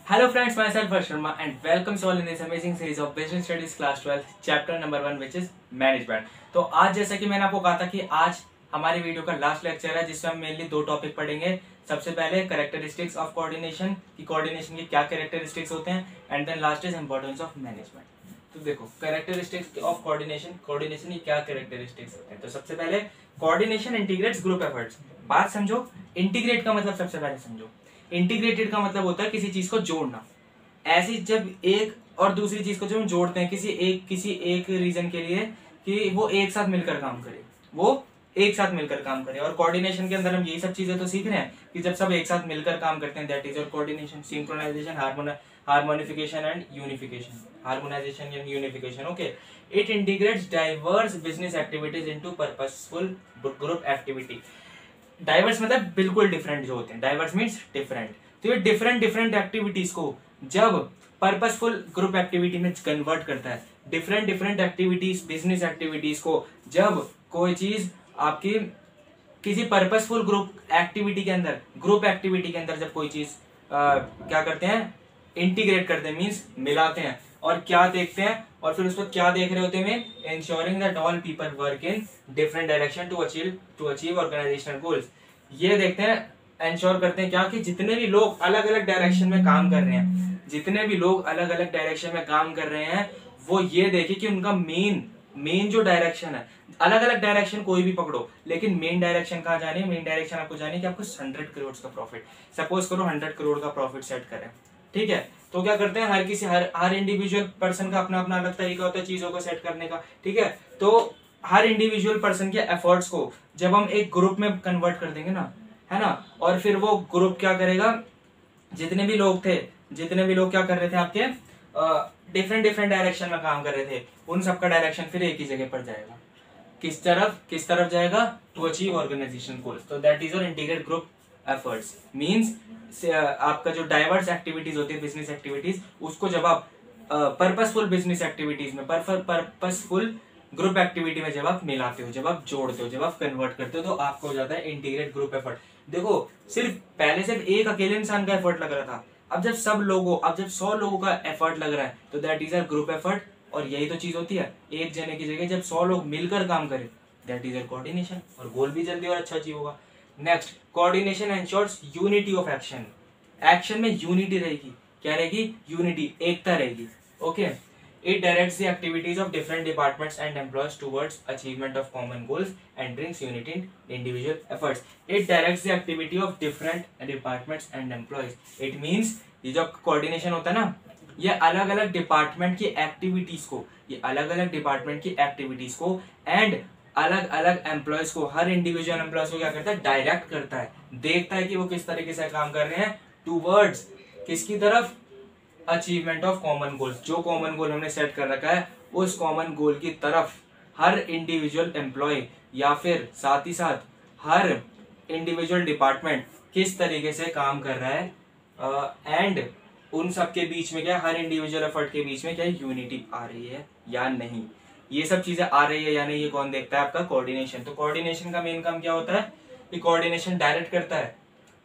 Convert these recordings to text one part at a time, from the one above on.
Hello friends, myself Harsh Sharma and welcome you all in this amazing series of Business Studies Class 12 Chapter number 1 which is Management। तो आज जैसा कि मैंने आपको कहा था कि आज हमारी वीडियो का लास्ट लेक्चर है जिसमें हम मेनली दो टॉपिक पढ़ेंगे। सबसे पहले कैरेक्टरिस्टिक्स ऑफ कोऑर्डिनेशन की कोऑर्डिनेशन के क्या कैरेक्टरिस्टिक्स होते हैं and then last is importance of management. तो देखो कैरेक्टरिस्टिक्स ऑफ कोऑर्डिनेशन की क्या कैरेक्टरिस्टिक्स होते हैं। तो सबसे पहले कोऑर्डिनेशन इंटीग्रेट्स ग्रुप एफर्ट्स। बात समझो, इंटीग्रेट का मतलब सबसे पहले समझो। इंटीग्रेटेड का मतलब होता है किसी चीज को जोड़ना। ऐसी जब एक और दूसरी चीज को जब हम जोड़ते हैं किसी एक रीजन के लिए कि वो एक साथ मिलकर काम करे, और कोऑर्डिनेशन के अंदर हम यही सब चीजें तो सीख रहे हैं कि जब सब एक साथ मिलकर काम करते हैं that is your coordination. Synchronization, harmonification and unification. Okay, it integrates diverse business activities into purposeful group activity. Diverse मतलब बिल्कुल डिफरेंट जो होते हैं, डाइवर्स मीन्स डिफरेंट। तो ये डिफरेंट एक्टिविटीज को जब पर्पसफुल ग्रुप एक्टिविटी में कन्वर्ट करता है, डिफरेंट एक्टिविटीज बिजनेस एक्टिविटीज को जब कोई चीज आपकी किसी पर्पसफुल ग्रुप एक्टिविटी के अंदर जब कोई चीज क्या करते हैं, इंटीग्रेट करते हैं, मीन्स मिलाते हैं। और क्या देखते हैं, और फिर उस पर क्या देख रहे होते हैं, ensuring that all people work in different direction to achieve organizational goals। ये देखते हैं, इंश्योर करते हैं क्या कि जितने भी लोग अलग अलग डायरेक्शन में काम कर रहे हैं वो ये देखे कि उनका मेन जो डायरेक्शन है, अलग अलग डायरेक्शन कोई भी पकड़ो लेकिन मेन डायरेक्शन कहाँ जानी है। मेन डायरेक्शन आपको जानी है कि आपको 100 करोड़ का प्रॉफिट, सपोज करो 100 करोड़ का प्रॉफिट सेट करें, ठीक है। तो क्या करते हैं, हर इंडिविजुअल पर्सन का अपना अपना अलग तरीका होता है चीजों को सेट करने का, ठीक है। तो हर इंडिविजुअल पर्सन के एफर्ट्स को जब हम एक ग्रुप में कन्वर्ट कर देंगे ना, है ना, और फिर वो ग्रुप क्या करेगा, जितने भी लोग क्या कर रहे थे, आपके डिफरेंट डायरेक्शन में काम कर रहे थे, उन सबका डायरेक्शन फिर एक ही जगह पर जाएगा। किस तरफ जाएगा, टू अचीव ऑर्गेनाइजेशन गोल्स। तो that is your integrated group efforts. Means आपका जो डाइवर्स एक्टिविटीज होती है बिजनेस एक्टिविटीज, उसको जब आप पर्पसफुल बिजनेस एक्टिविटीज में, पर्पसफुल ग्रुप एक्टिविटी में जब आप मिलाते हो, जब आप जोड़ते हो, जब आप कन्वर्ट करते हो, तो आपको हो जाता है इंटीग्रेट ग्रुप एफर्ट। देखो पहले सिर्फ एक अकेले इंसान का एफर्ट लग रहा था, अब जब 100 लोगों का एफर्ट लग रहा है तो that is a group effort. और यही तो चीज होती है, एक जने की जगह जब 100 लोग मिलकर काम करें दैट इज अ कोऑर्डिनेशन, और गोल भी जल्दी और अच्छा अचीव होगा। Next, coordination ensures unity of action. Action में यूनिटी रहेगी, क्या रहेगी, यूनिटी, एकता रहेगी। Okay, it directs the activities of different departments and employees towards achievement of common goals and brings unity in individual efforts. It directs the activity of different departments and employees. It means ये जो coordination होता है ना, ये अलग अलग department की activities को एंड अलग अलग एम्प्लॉयज को, हर इंडिविजुअल एम्प्लॉयज को क्या करता है, डायरेक्ट करता है, देखता है कि वो किस तरीके से काम कर रहे हैं टूवर्ड्स किसकी तरफ, अचीवमेंट ऑफ कॉमन गोल्स। जो कॉमन गोल हमने सेट कर रखा है उस कॉमन गोल की तरफ हर इंडिविजुअल एम्प्लॉय या फिर साथ ही साथ हर इंडिविजुअल डिपार्टमेंट किस तरीके से काम कर रहा है, एंड उन सब के बीच में क्या, हर इंडिविजुअल एफर्ट के बीच में क्या यूनिटी आ रही है या नहीं, ये सब चीजें आ रही है या नहीं, ये कौन देखता है, आपका कोऑर्डिनेशन। तो कोऑर्डिनेशन का मेन काम क्या होता है कि कोऑर्डिनेशन डायरेक्ट करता है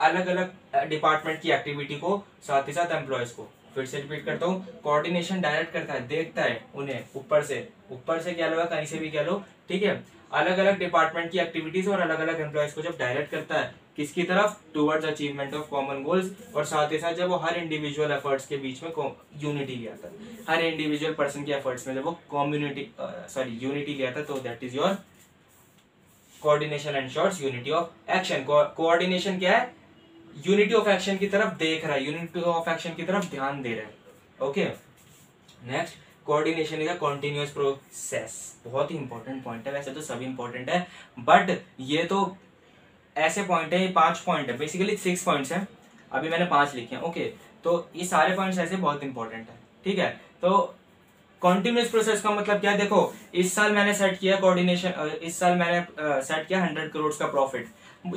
अलग अलग डिपार्टमेंट की एक्टिविटी को, साथ ही साथ एम्प्लॉयज को। फिर से रिपीट करता हूँ, कोऑर्डिनेशन डायरेक्ट करता है, देखता है उन्हें ऊपर से क्या लो, कहीं से भी क्या लो, ठीक है, अलग अलग डिपार्टमेंट की एक्टिविटीज और अलग अलग एम्प्लॉयज को जब डायरेक्ट करता है किसकी तरफ, towards achievement of common goals, और साथ ही साथ जब वो हर इंडिविजुअल एफर्ट्स के बीच में यूनिटी ले आता है, हर इंडिविजुअल पर्सन के एफर्ट्स में जब वो यूनिटी ले आता है, तो that is your coordination ensures unity of action. Coordination क्या है, यूनिटी ऑफ एक्शन की तरफ देख रहा है, यूनिटी ऑफ एक्शन की तरफ ध्यान दे रहा है। Okay, next, coordination is a continuous process. बहुत ही इंपॉर्टेंट पॉइंट है, वैसे तो सभी इंपॉर्टेंट है बट ये तो ऐसे पॉइंट है, ये 5 पॉइंट है, बेसिकली 6 पॉइंट्स हैं, अभी मैंने 5 लिखे हैं। ओके, तो ये सारे पॉइंट्स ऐसे बहुत इंपॉर्टेंट है, ठीक है। तो कॉन्टिन्यूस प्रोसेस का मतलब क्या है, देखो इस साल मैंने सेट किया कोऑर्डिनेशन, इस साल मैंने सेट किया 100 करोड़ का प्रॉफिट,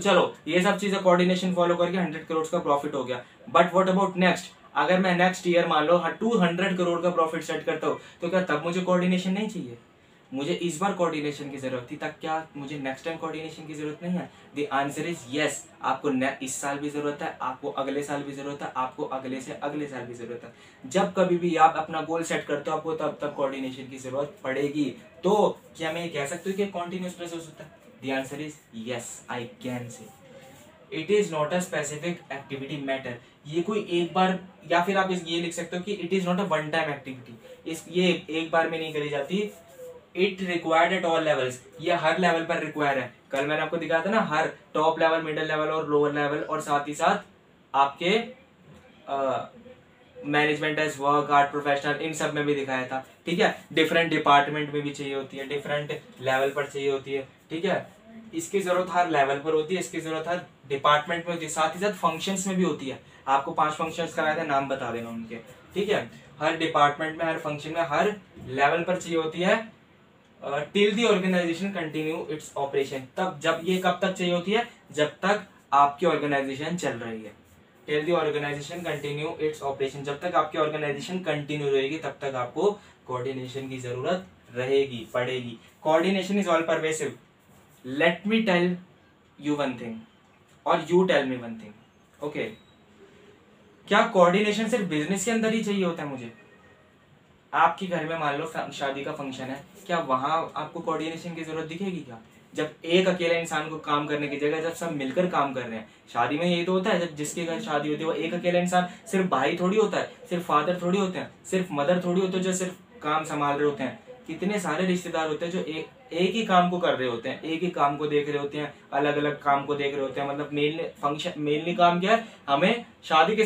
चलो ये सब चीजें कोऑर्डिनेशन फॉलो करके 100 करोड़ का प्रॉफिट हो गया, बट व्हाट अबाउट नेक्स्ट, अगर मैं नेक्स्ट ईयर मान लो 200 करोड़ का प्रॉफिट सेट करता हूँ तो क्या तब मुझे कोऑर्डिनेशन नहीं चाहिए, मुझे इस बार कोऑर्डिनेशन की जरूरत थी, तब क्या मुझे नेक्स्ट टाइम कोऑर्डिनेशन की जरूरत नहीं है? The answer is yes. आपको इस साल भी जरूरत है, आपको अगले साल भी जरूरत है, आपको अगले से अगले साल भी जरूरत है। जब कभी भी आप अपना गोल सेट करते हो आपको तब तब कोऑर्डिनेशन की जरूरत पड़ेगी। तो क्या मैं ये कह सकता हूँ कि कॉन्टिन्यूस प्रोसेस होता है? The answer is yes, I can say. It is not a specific activity matter. ये कोई एक बार, या फिर आप ये लिख सकते हो कि it is not a one time activity. ये एक बार में नहीं करी जाती। It required at all levels, ये हर लेवल पर रिक्वायर है। कल मैंने आपको दिखाया था ना, हर टॉप लेवल, मिडिल लेवल और लोअर लेवल, और साथ ही साथ आपके management as work, art professional, इन सब में भी दिखाया था। ठीक है, डिफरेंट डिपार्टमेंट में भी चाहिए होती है, डिफरेंट लेवल पर चाहिए होती है। ठीक है, इसकी जरूरत हर लेवल पर होती है, इसकी जरूरत हर डिपार्टमेंट में होती है, साथ ही साथ फंक्शंस में भी होती है। आपको 5 फंक्शंस कराए थे, नाम बता देना उनके। ठीक है, हर डिपार्टमेंट में, हर फंक्शन में, हर लेवल पर चाहिए होती है। Till the organisation continue its operation, तब जब ये कब तक चाहिए होती है? जब तक आपकी ऑर्गेनाइजेशन चल रही है। Till the organisation continue its operation, जब तक आपकी ऑर्गेनाइजेशन कंटिन्यू रहेगी तब तक आपको कोऑर्डिनेशन की जरूरत रहेगी, पड़ेगी। Coordination is all pervasive. Let me tell you one thing और you tell me one thing. Okay, क्या कोऑर्डिनेशन सिर्फ बिजनेस के अंदर ही चाहिए होता है? मुझे आपके घर में मान लो शादी का फंक्शन है, क्या वहां आपको कोऑर्डिनेशन की जरूरत दिखेगी क्या? जब एक अकेले इंसान को काम करने की जगह जब सब मिलकर काम कर रहे हैं। शादी में यही तो होता है, जब जिसके घर शादी होती है वो एक अकेला इंसान, सिर्फ भाई थोड़ी होता है, सिर्फ फादर थोड़ी होते हैं, सिर्फ मदर थोड़ी होते हैं जो सिर्फ काम संभाल रहे होते हैं। कितने सारे रिश्तेदार होते हैं जो एक ही काम को कर रहे होते हैं, एक ही काम को देख रहे होते हैं, अलग अलग काम को देख रहे होते हैं। मतलब मेनली काम क्या है? हमें शादी की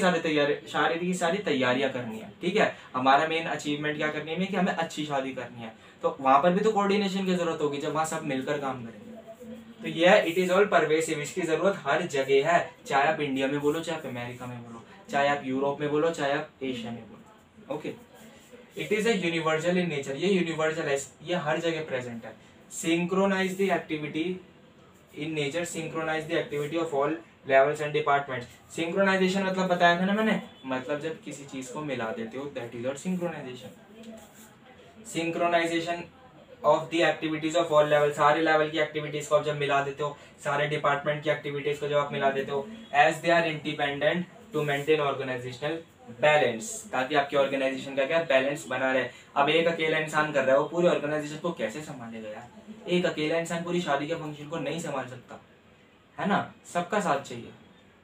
सारी तैयारियां करनी है। ठीक है, हमारा मेन अचीवमेंट क्या करनी है कि हमें अच्छी शादी करनी है। तो वहां पर भी तो कोऑर्डिनेशन की जरूरत होगी, जब वहां सब मिलकर काम करेंगे। तो यह इट इज ऑल परवेसिव, इसकी जरूरत हर जगह है। चाहे आप इंडिया में बोलो, चाहे आप अमेरिका में बोलो, चाहे आप यूरोप में बोलो, चाहे आप एशिया में बोलो। Okay, it is a universal in nature, ये यूनिवर्सल है, ये हर जगह प्रेजेंट है। Synchronise the activity in nature, synchronise the activity of all levels and departments. Synchronisation मतलब बताया था ना मैंने, मतलब जब किसी चीज को मिला देते हो, दैट इज और synchronisation. Synchronisation of the activities of all level, सारे लेवल की एक्टिविटीज को आप जब मिला देते हो, सारे डिपार्टमेंट की एक्टिविटीज को जब आप मिला देते हो, as they are independent to maintain organisational balance, ताकि आपकी ऑर्गेनाइजेशन का क्या बैलेंस बना रहे। अब एक अकेला इंसान कर रहा है, वो पूरी ऑर्गेनाइजेशन को कैसे संभालेगा यार? एक अकेला इंसान पूरी शादी के फंक्शन को नहीं संभाल सकता, है ना? सबका साथ चाहिए।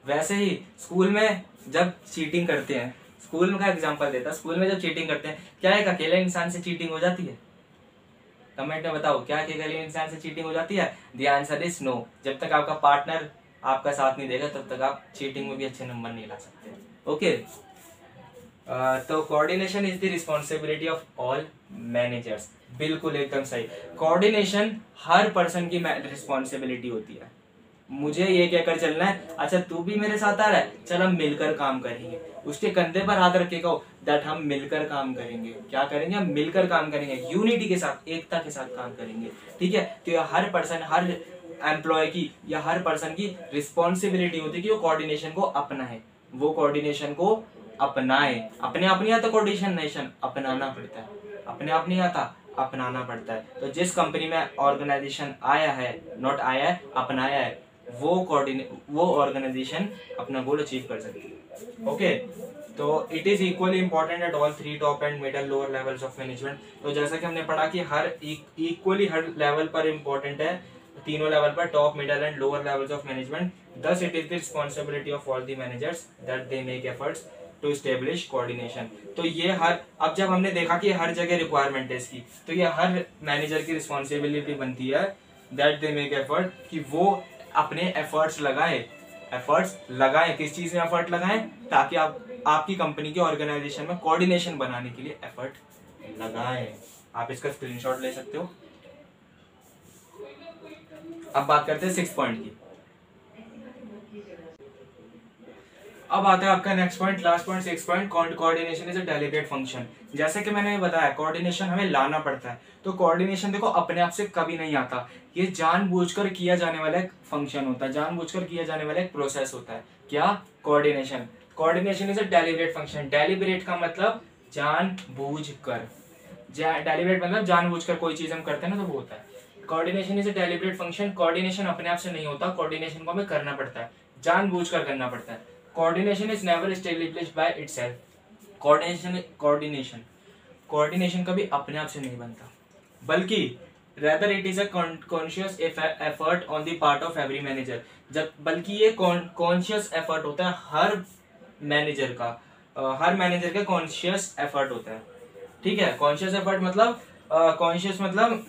वैसे ही स्कूल में जब चीटिंग करते हैं, स्कूल का एग्जांपल देता, स्कूल में जब चीटिंग करते हैं, क्या एक अकेले इंसान से चीटिंग हो जाती है? कमेंट में बताओ, क्या एक अकेले इंसान से चीटिंग हो जाती है? The answer is no. जब तक आपका पार्टनर आपका साथ नहीं देगा तब तक आप चीटिंग में भी अच्छे नंबर नहीं ला सकते। ओके, तो coordination is the responsibility of all managers. बिल्कुल एकदम सही, कोऑर्डिनेशन हर पर्सन की रिस्पॉन्सिबिलिटी होती है। मुझे ये कहकर चलना है, अच्छा तू भी मेरे साथ आ रहा है, चल हम मिलकर काम करेंगे। उसके कंधे पर हाथ रख के कहो दैट हम मिलकर काम करेंगे। क्या करेंगे? हम मिलकर काम करेंगे, यूनिटी के साथ, एकता के साथ काम करेंगे। ठीक है, तो हर पर्सन, हर एम्प्लॉय की या हर पर्सन की रिस्पॉन्सिबिलिटी होती है कि वो कोऑर्डिनेशन को अपनाए, वो कोऑर्डिनेशन को अपनाए। अपने आप नहीं आता कोऑर्डिनेशन, अपनाना पड़ता है। अपने आप नहीं आता, अपनाना पड़ता है। तो जिस कंपनी में ऑर्गेनाइजेशन आया है, नॉट आया है, अपनाया है, वो ऑर्गेनाइजेशन अपना गोल अचीव कर सकती है। ओके, तो it is equally important at all 3 top and middle lower levels of management. तो जैसा कि हमने पढ़ा कि हर इक्वली हर लेवल पर इंपॉर्टेंट है, तीनों लेवल पर, top, middle and lower levels of management. Thus it is the responsibility of all the managers that they make efforts to establish coordination. तो ये हर, अब जब हमने देखा कि हर जगह रिक्वायरमेंट है इसकी, तो ये हर मैनेजर की रिस्पॉन्सिबिलिटी बनती है दैट दे मेक एफर्ट, कि वो अपने एफर्ट्स लगाएं। किस चीज में एफर्ट लगाएं? ताकि आपकी कंपनी के ऑर्गेनाइजेशन में कोऑर्डिनेशन बनाने के लिए एफर्ट लगाएं। आप इसका स्क्रीनशॉट ले सकते हो। अब बात करते हैं 6 पॉइंट की। अब आता है आपका next point, last point, 6 point, coordination is a deliberate function. जैसे कि मैंने बताया, कोऑर्डिनेशन हमें लाना पड़ता है। तो कोऑर्डिनेशन देखो अपने आप से कभी नहीं आता, ये जानबूझकर किया जाने वाला एक फंक्शन होता है, जानबूझकर किया जाने वाला एक प्रोसेस होता है। क्या? Coordination. Coordination is a deliberate function. Deliberate का मतलब जानबूझकर। डेलिब्रेट मतलब जानबूझकर कोई चीज हम करते हैं ना तो वो होता है। Coordination is a deliberate function. Coordination अपने आप से नहीं होता, कोऑर्डिनेशन को हमें करना पड़ता है, जानबूझकर करना पड़ता है। Coordination is never established by itself. Coordination कभी अपने आप से नहीं बनता, बल्कि rather it is a conscious effort on the part of every manager। जब बल्कि ये conscious effort होता है हर मैनेजर का, हर मैनेजर का conscious effort होता है, ठीक है। conscious effort मतलब conscious मतलब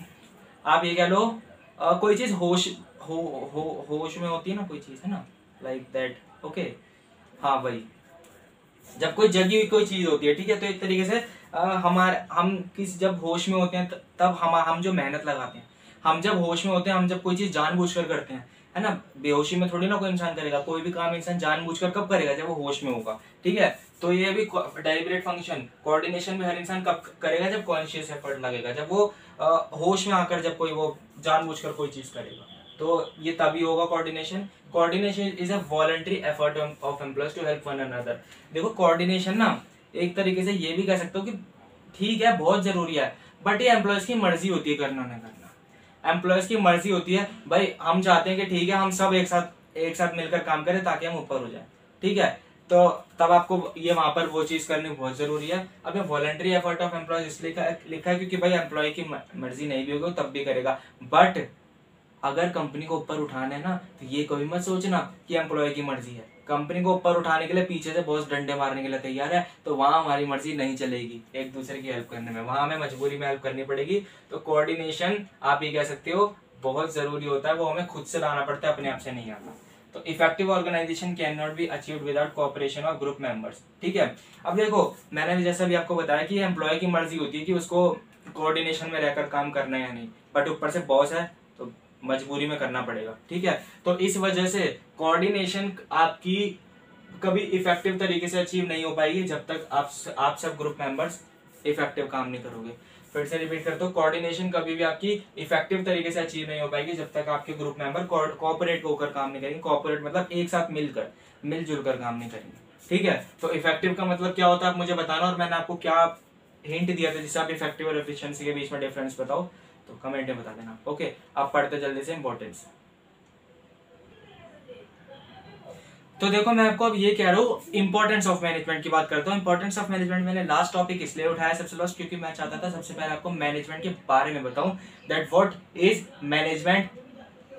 आप ये कह लो कोई चीज होश में होती है ना, कोई चीज है ना, like that, okay, हाँ वही, जब कोई जगी हुई कोई चीज होती है, ठीक है। तो एक तरीके से हम किस जब होश में होते हैं तब हम जो मेहनत लगाते हैं, हम जब होश में होते हैं, हम जब कोई चीज जानबूझकर करते हैं, है ना। बेहोशी में थोड़ी ना कोई इंसान करेगा, कोई भी काम इंसान जानबूझकर कब करेगा, जब वो होश में होगा, ठीक है। तो ये भी डेलिब्रेट फंक्शन, कोऑर्डिनेशन भी हर इंसान कब करेगा, जब कॉन्शियस एफर्ट लगेगा, जब वो होश में आकर जब कोई वो जानबूझकर कोई चीज करेगा, तो ये तभी होगा coordination. Coordination is a voluntary effort of employees to help one another. देखो कोऑर्डिनेशन ना एक तरीके से ये भी कह सकते हो कि ठीक है बहुत जरूरी है, बट ये एम्प्लॉयज की मर्जी होती है करना ना करना। एम्प्लॉयज की मर्जी होती है, भाई हम चाहते हैं कि ठीक है हम सब एक साथ मिलकर काम करें ताकि हम ऊपर हो जाए, ठीक है। तो तब आपको ये वहां पर वो चीज करनी बहुत जरूरी है। अब वॉलंटरी एफर्ट ऑफ एम्प्लॉयज इसलिए लिखा है क्योंकि भाई एम्प्लॉय की मर्जी नहीं भी होगी तब भी करेगा, बट अगर कंपनी को ऊपर उठाना है ना तो ये कभी मत सोचना कि एम्प्लॉय की मर्जी है। कंपनी को ऊपर उठाने के लिए पीछे से बॉस डंडे मारने के लिए तैयार है, तो वहां हमारी मर्जी नहीं चलेगी एक दूसरे की हेल्प करने में, वहां हमें मजबूरी में हेल्प करनी पड़ेगी। तो कोऑर्डिनेशन आप ये कह सकते हो बहुत जरूरी होता है, वो हमें खुद से लाना पड़ता है, अपने आप से नहीं आता। तो effective organisation can not be achieved without cooperation of group members, ठीक है। अब देखो मैंने भी जैसा भी आपको बताया कि एम्प्लॉय की मर्जी होती है कि उसको कोऑर्डिनेशन में रहकर काम करना है या नहीं, बट ऊपर से बॉस है तो मजबूरी में करना पड़ेगा, ठीक है। तो इस वजह से कोऑर्डिनेशन आपकी कभी इफेक्टिव तरीके से अचीव नहीं हो पाएगी जब तक आप सब ग्रुप मेंबर्स इफेक्टिव काम नहीं करोगे। फिर से रिपीट करता हूँ, कोऑर्डिनेशन कभी भी आपकी इफेक्टिव तरीके से अचीव नहीं हो पाएगी जब तक आपके ग्रुप मेंबर कोऑपरेट होकर काम नहीं करेंगे। कोऑपरेट मतलब एक साथ मिलजुल कर काम नहीं करेंगे, ठीक है। तो इफेक्टिव का मतलब क्या होता है आप मुझे बताना, और मैंने आपको क्या हिंट दिया था जिससे आप इफेक्टिव और एफिशिएंसी के बीच में डिफरेंस बताओ, तो कमेंट में बता देना, ओके। आप पढ़ते जल्दी से इंपॉर्टेंस। तो देखो मैं आपको अब ये कह रहा हूँ इंपॉर्टेंस ऑफ मैनेजमेंट की बात करता हूँ। इंपॉर्टेंस ऑफ मैनेजमेंट मैंने लास्ट टॉपिक इसलिए उठाया सबसे लास्ट क्योंकि मैं चाहता था सबसे पहले आपको मैनेजमेंट के बारे में बताऊं, that what is management,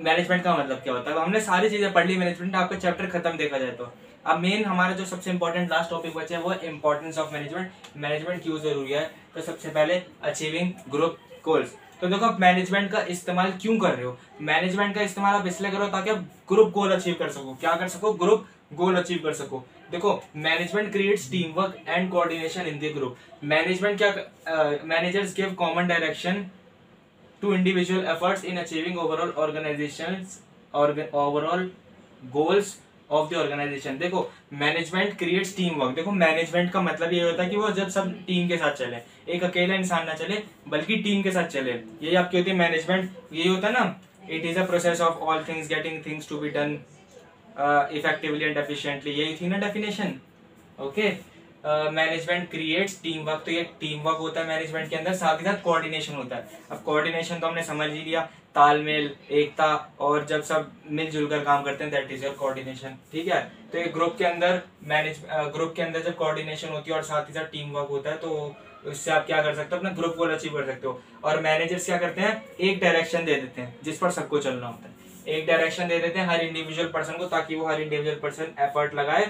management का मतलब क्या होता है। हमने सारी चीजें पढ़ ली मैनेजमेंट, आपका चैप्टर खत्म देखा जाए तो। अब मेन हमारा जो सबसे इंपॉर्टेंट लास्ट टॉपिक बचा है वो इंपॉर्टेंस ऑफ मैनेजमेंट, मैनेजमेंट क्यों जरूरी है। तो सबसे पहले अचीविंग ग्रुप गोल्स। तो देखो आप मैनेजमेंट का इस्तेमाल क्यों कर रहे हो, मैनेजमेंट का इस्तेमाल आप इसलिए करो ताकि आप ग्रुप गोल अचीव कर सको। क्या कर सको, ग्रुप गोल अचीव कर सको। देखो management creates team work and coordination in the group. Management क्या, managers give common direction to individual efforts in achieving overall organisations overall goals of the organisation. देखो मैनेजमेंट क्रिएट्स टीम वर्क। देखो management का मतलब ये होता है कि वो जब सब टीम के साथ चले, एक अकेला इंसान ना चले बल्कि टीम के साथ चले, यही आपकी होती है मैनेजमेंट। यही होता है ना, it is a process of all things getting things to be done effectively and efficiently, यही थी ना definition, okay. Management creates team work, तो ये टीम वर्क होता है मैनेजमेंट के अंदर, साथ ही साथ कोऑर्डिनेशन होता है। अब कोऑर्डिनेशन तो हमने समझ ही लिया, तालमेल, एकता, और जब सब मिलजुल कर काम करते हैं दैट इज योर कोऑर्डिनेशन, ठीक है। तो एक ग्रुप के अंदर ग्रुप के अंदर जब कोऑर्डिनेशन होती है और साथ ही साथ टीम वर्क होता है तो इससे आप क्या कर सकते हो, अपना ग्रुप गोल अचीव कर सकते हो। और मैनेजर्स क्या करते हैं, एक डायरेक्शन दे देते हैं जिस पर सबको चलना होता है, एक डायरेक्शन दे देते हैं हर इंडिविजुअल पर्सन को, ताकि वो हर इंडिविजुअल पर्सन एफर्ट लगाए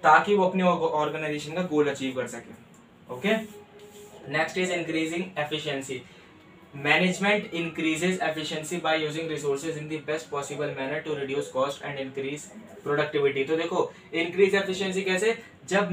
ताकि वो अपने ऑर्गेनाइजेशन का गोल अचीव कर सके, okay. Next is increasing efficiency. Management increases efficiency by using resources in the best possible manner to reduce cost and increase productivity. तो देखो इंक्रीज एफिशिएंसी कैसे, जब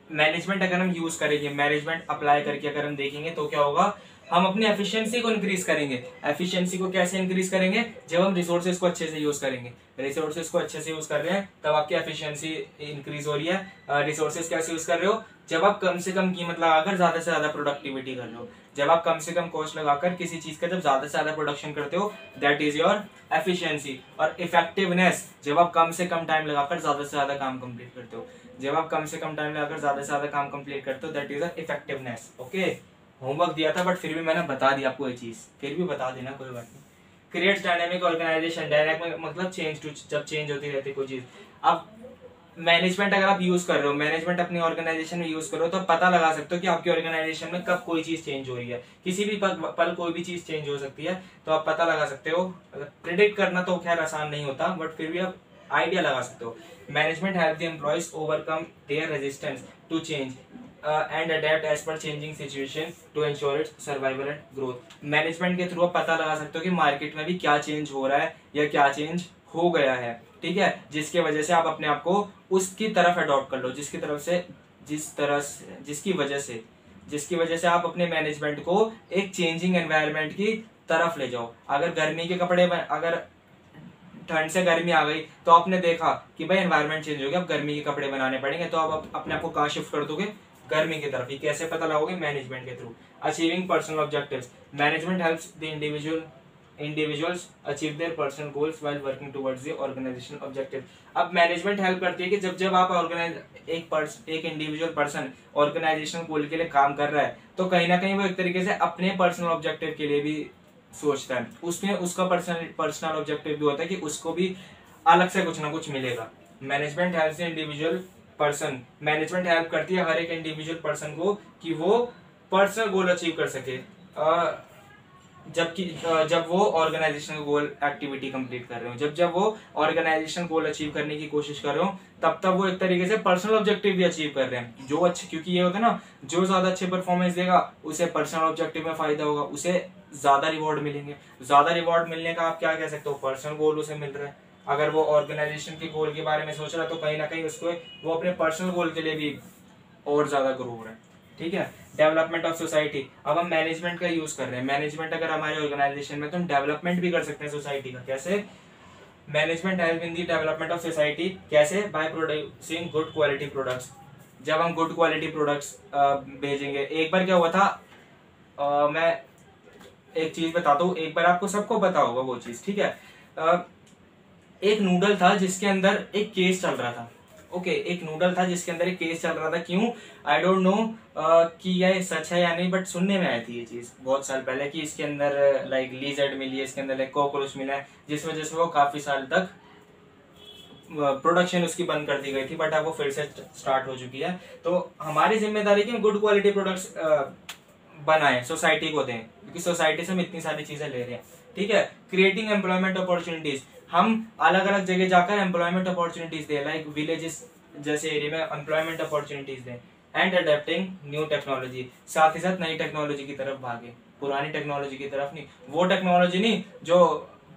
मैनेजमेंट अगर हम यूज करेंगे, मैनेजमेंट अप्लाई करके अगर हम देखेंगे तो क्या होगा, हम अपनी एफिशिएंसी को इंक्रीज करेंगे। एफिशिएंसी को कैसे इंक्रीज करेंगे, जब हम रिसोर्सेज को अच्छे से यूज करेंगे। रिसोर्सेज को अच्छे से यूज कर रहे हैं तब आपकी एफिशिएंसी इंक्रीज हो रही है। रिसोर्सेज कैसे यूज कर रहे हो, जब आप कम से कम कीमत लगाकर ज्यादा से ज्यादा प्रोडक्टिविटी कर रहे हो। जब आप कम से कम कॉस्ट लगाकर किसी चीज का जब ज्यादा से ज्यादा प्रोडक्शन करते हो, दैट इज योर एफिशिएंसी। और इफेक्टिवनेस, जब आप कम से कम टाइम लगाकर ज्यादा से ज्यादा काम कंप्लीट करते हो, जब आप कम से कम टाइम लगाकर ज्यादा से ज्यादा काम कंप्लीट करते हो, that is effectiveness. Okay, homework दिया था बट फिर भी मैंने बता दिया आपको ये चीज, फिर भी बता देना, कोई बात नहीं। क्रिएट्स डायनेमिक ऑर्गेनाइजेशन, डायनेमिक मतलब चेंज टू, जब चेंज होती रहती है कोई चीज। अब मैनेजमेंट अगर आप यूज कर रहे हो, मैनेजमेंट अपनी ऑर्गेनाइजेशन में यूज करो, तो पता लगा सकते हो कि आपकी ऑर्गेनाइजेशन में कब कोई चीज चेंज हो रही है। किसी भी पल कोई भी चीज चेंज हो सकती है, तो आप पता लगा सकते हो। प्रिडिक्ट करना तो खैर आसान नहीं होता, बट फिर भी आप आइडिया लगा सकते हो। Management help the employees overcome their resistance to change and adapt as per changing situation to ensure its survival and growth. Management के थ्रू आप पता लगा सकते हो कि मार्केट में भी क्या चेंज हो रहा है या क्या चेंज हो गया है, ठीक है, जिसके वजह से आप अपने आप को उसकी तरफ अडॉप्ट कर लो, जिसकी वजह से आप अपने मैनेजमेंट को एक चेंजिंग एनवायरनमेंट की तरफ ले जाओ। अगर गर्मी के कपड़े, अगर ठंड से गर्मी आ गई तो आपने देखा कि भाई एनवायरनमेंट चेंज हो गया, अब गर्मी के कपड़े बनाने पड़ेंगे, तो आप अपने आप को कहाँ शिफ्ट कर दोगे, गर्मी की तरफ। ये कैसे पता लगाओगे, मैनेजमेंट के through. Achieving personal objectives, management helps the individuals achieve their personal goals while working towards the organisation objective. अब मैनेजमेंट हेल्प करती है कि जब आप एक इंडिविजुअल पर्सन ऑर्गेनाइजेशन गोल के लिए काम कर रहा है, तो कहीं ना कहीं वो एक तरीके से अपने पर्सनल ऑब्जेक्टिव के लिए भी सोचता है। उसमें उसका पर्सनल ऑब्जेक्टिव भी होता है कि उसको भी अलग से कुछ ना कुछ मिलेगा। Management helps individual person, management help करती है हर एक इंडिविजुअल पर्सन को कि वो पर्सनल गोल अचीव कर सके, जब वो ऑर्गेनाइजेशन गोल एक्टिविटी कंप्लीट कर रहे हो, जब वो ऑर्गेनाइजेशन गोल अचीव करने की कोशिश कर रहे हो, तब वो एक तरीके से पर्सनल ऑब्जेक्टिव भी अचीव कर रहे हैं। जो अच्छे, क्योंकि ये होता है ना, जो ज्यादा अच्छे परफॉर्मेंस देगा उसे पर्सनल ऑब्जेक्टिव में फायदा होगा, उसे ज्यादा रिवॉर्ड मिलेंगे। ज्यादा रिवॉर्ड मिलने का आप क्या कह सकते हो, पर्सनल गोल उसे मिल रहा है। अगर वो ऑर्गेनाइजेशन के गोल के बारे में सोच रहा है, तो कहीं ना कहीं उसको वो अपने पर्सनल गोल के लिए भी और ज्यादा ग्रो हो रहा है, ठीक है। डेवलपमेंट ऑफ सोसाइटी, अब हम मैनेजमेंट का यूज कर रहे हैं। मैनेजमेंट अगर हमारे ऑर्गेनाइजेशन में, तो हम डेवलपमेंट भी कर सकते हैं सोसाइटी का। कैसे, management help in the development of society, कैसे, by producing good quality products. जब हम गुड क्वालिटी प्रोडक्ट्स भेजेंगे, एक बार क्या हुआ था, मैं एक चीज बताता हूँ, एक बार आपको सबको पता होगा वो चीज, ठीक है। एक नूडल था जिसके अंदर एक केस चल रहा था। ओके, एक नूडल था जिसके अंदर एक केस चल रहा था। क्यों, आई डोंट नो कि यह सच है या नहीं, बट सुनने में आई थी ये चीज बहुत साल पहले कि इसके अंदर लाइक लीजर्ड मिली है, इसके अंदर लाइक कॉकरोच मिला है, जिस वजह से वो काफी साल तक प्रोडक्शन उसकी बंद कर दी गई थी, बट अब वो फिर से स्टार्ट हो चुकी है। तो हमारी जिम्मेदारी की गुड क्वालिटी प्रोडक्ट्स बनाए, सोसाइटी को दें, क्योंकि सोसाइटी से हम इतनी सारी चीजें ले रहे हैं, ठीक है। क्रिएटिंग एम्प्लॉयमेंट अपॉर्चुनिटीज, हम अलग अलग जगह जाकर एम्प्लॉयमेंट अपॉर्चुनिटीज दें, लाइक विलेजेस जैसे एरिया में एम्प्लॉयमेंट अपॉर्चुनिटीज दें। एंड अडेप्टिंग न्यू टेक्नोलॉजी, साथ ही साथ नई टेक्नोलॉजी की तरफ भागे, पुरानी टेक्नोलॉजी की तरफ नहीं। वो टेक्नोलॉजी नहीं जो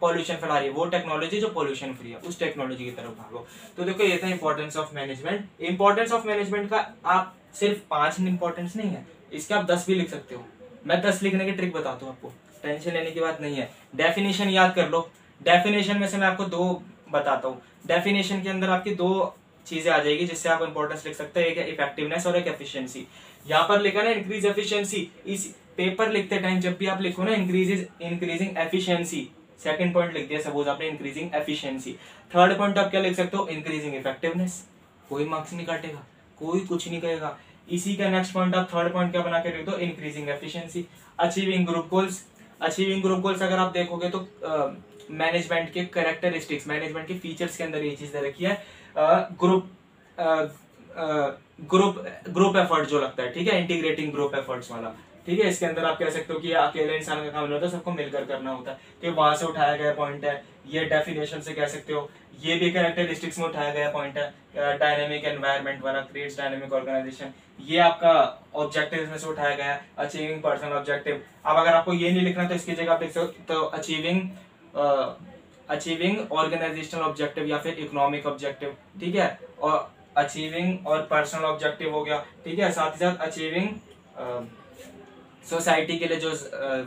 पॉल्यूशन फैला रही है, वो टेक्नोलॉजी जो पॉल्यूशन फ्री है, उस टेक्नोलॉजी की तरफ भागो। तो देखो, ये था importance of management. Importance of management का आप सिर्फ 5 इंपॉर्टेंस नहीं है, इसके आप 10 भी लिख सकते हो। मैं 10 लिखने की ट्रिक बताता हूँ आपको, टेंशन लेने की बात नहीं है। डेफिनेशन याद कर लो, डेफिनेशन में से मैं आपको 2 बताता हूँ। डेफिनेशन के अंदर आपकी 2 चीजें आ जाएगी जिससे आप इंपॉर्टेंस लिख सकते हैं, एक है इफेक्टिवनेस और एक एफिशिएंसी। यहाँ पर लिखा ना इंक्रीज एफिशिएंसी, इस पेपर लिखते टाइम जब भी आप लिखो ना इंक्रीजिंग एफिशिएंसी, सेकंड पॉइंट लिख दिया सपोज आपने इंक्रीजिंग एफिशिएंसी, थर्ड पॉइंट आप क्या लिख सकते हो, इंक्रीजिंग इफेक्टिवनेस। कोई मार्क्स नहीं काटेगा, कोई कुछ नहीं कहेगा। इसी का नेक्स्ट पॉइंट आप थर्ड पॉइंट क्या बना के लिख दो, increasing efficiency. Achieving group goals, achieving group goals अगर आप देखोगे तो मैनेजमेंट के कैरेक्टरिस्टिक्स, मैनेजमेंट के फीचर्स के अंदर ये चीज रखी है। ग्रुप एफर्ट जो लगता है, ठीक है, इंटीग्रेटिंग ग्रुप एफर्ट्स वाला, ठीक है। इसके अंदर आप कह सकते हो कि अकेले इंसान का काम नहीं होता, सबको मिलकर करना होता है, तो वहां से उठाया गया पॉइंट है। ये डेफिनेशन से कह सकते हो, ये भी कैरेक्टरिस्टिक्स में उठाया गया पॉइंट है। डायनेमिक एनवायरनमेंट वाला क्रिएट्स डायनेमिक ऑर्गेनाइजेशन, ये आपका ऑब्जेक्टिव में से उठाया गया है। अचीविंग पर्सनल ऑब्जेक्टिव, अब अगर आपको ये नहीं लिखना तो इसकी जगह आप लिख सकते हो तो अचीविंग ऑर्गेनाइजेशनल ऑब्जेक्टिव या फिर इकोनॉमिक ऑब्जेक्टिव, ठीक है। और अचीविंग और पर्सनल ऑब्जेक्टिव हो गया, ठीक है। साथ ही साथ अचीविंग सोसाइटी के लिए जो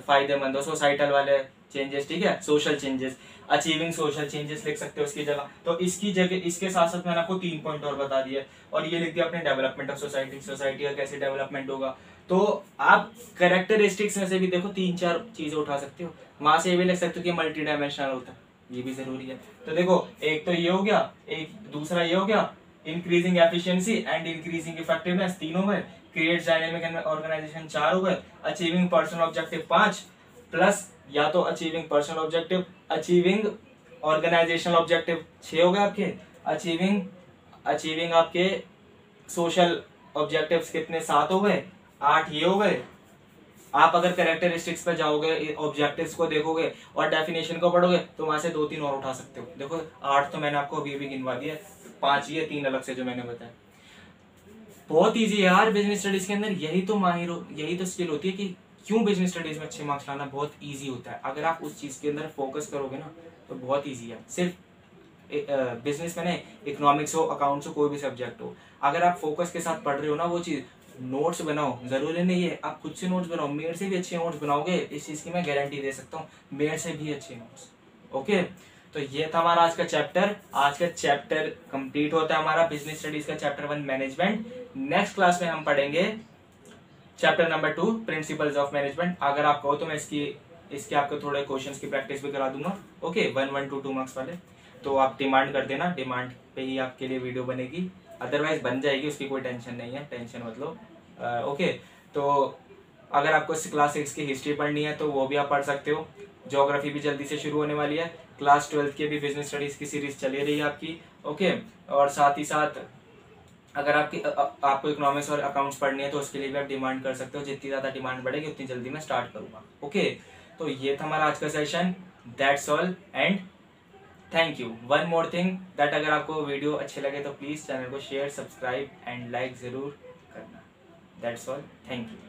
फायदेमंद हो, सोसाइटल वाले चेंजेस, ठीक है, social changes, achieving social changes लिख सकते हो उसकी जगह। तो इसकी जगह, इसके साथ साथ मैंने आपको 3 पॉइंट और बता दिए, और ये लिख दिया अपने डेवलपमेंट ऑफ सोसाइटी, सोसाइटी का कैसे डेवलपमेंट होगा, तो आप कैरेक्टरिस्टिक्स में से भी देखो 3-4 चीजें उठा सकते हो, वहां से ये भी लिख सकते हो कि मल्टी डायमेंशनल होता है, ये भी जरूरी है। तो देखो एक तो ये हो गया, एक दूसरा ये हो गया, increasing efficiency and increasing effectiveness 3 हो गए, क्रिएट्स डायनेमिक ऑर्गेनाइजेशन 4 हो गए, अचीविंग पर्सनल ऑब्जेक्टिव 5, प्लस या तो achieving personal objective, achieving organisational objective 6 हो गए आपके, अचीविंग आपके सोशल ऑब्जेक्टिव्स कितने 7 हो गए, 8 ये हो गए। आप अगर कैरेक्टरिस्टिक्स पे जाओगे, ऑब्जेक्टिव्स को देखोगे और डेफिनेशन को पढ़ोगे तो वहां से 2-3 और उठा सकते हो। देखो 8 तो मैंने आपको अभी भी गिनवा दिया, 5 ये 3 अलग से जो मैंने बताया। बहुत इजी है यार बिजनेस स्टडीज के अंदर, यही तो स्किल होती है कि क्यों बिजनेस स्टडीज में अच्छे मार्क्स लाना बहुत इजी होता है। अगर आप उस चीज के अंदर फोकस करोगे ना तो बहुत इजी है। सिर्फ बिजनेस में नहीं, इकोनॉमिक्स हो, अकाउंट्स हो, कोई भी सब्जेक्ट हो, अगर आप फोकस के साथ पढ़ रहे हो ना वो चीज, नोट्स बनाओ, जरूरी नहीं है आप खुद से नोट्स बनाओ, मेरे से भी अच्छे नोट्स बनाओगे, इस चीज की मैं गारंटी दे सकता हूँ, मेरे से भी अच्छे नोट्स। ओके, तो ये था हमारा आज का चैप्टर। आज का चैप्टर कंप्लीट होता है हमारा बिजनेस स्टडीज का चैप्टर 1 मैनेजमेंट। नेक्स्ट क्लास में हम पढ़ेंगे chapter number 2 principles of management. अगर आप कहो तो मैं इसके आपको थोड़े क्वेश्चंस की प्रैक्टिस भी करा दूंगा। ओके, 1, 1, 2 मार्क्स वाले, तो आप डिमांड कर देना, डिमांड पे ही आपके लिए वीडियो बनेगी, अदरवाइज बन जाएगी, उसकी कोई टेंशन नहीं है, टेंशन मत लो। ओके, तो अगर आपको क्लास 6 की हिस्ट्री पढ़नी है तो वो भी आप पढ़ सकते हो। ज्योग्राफी भी जल्दी से शुरू होने वाली है, क्लास 12 की भी बिजनेस स्टडीज की सीरीज चली रही है आपकी। ओके, और साथ ही साथ अगर आपको इकोनॉमिक्स और अकाउंट्स पढ़नी है तो उसके लिए भी आप डिमांड कर सकते हो, जितनी ज्यादा डिमांड बढ़ेगी उतनी जल्दी मैं स्टार्ट करूंगा। ओके, तो ये था हमारा आज का session, that's all and thank you. One more thing that अगर आपको वीडियो अच्छे लगे तो प्लीज चैनल को शेयर, सब्सक्राइब एंड लाइक जरूर करना। That's all, thank you.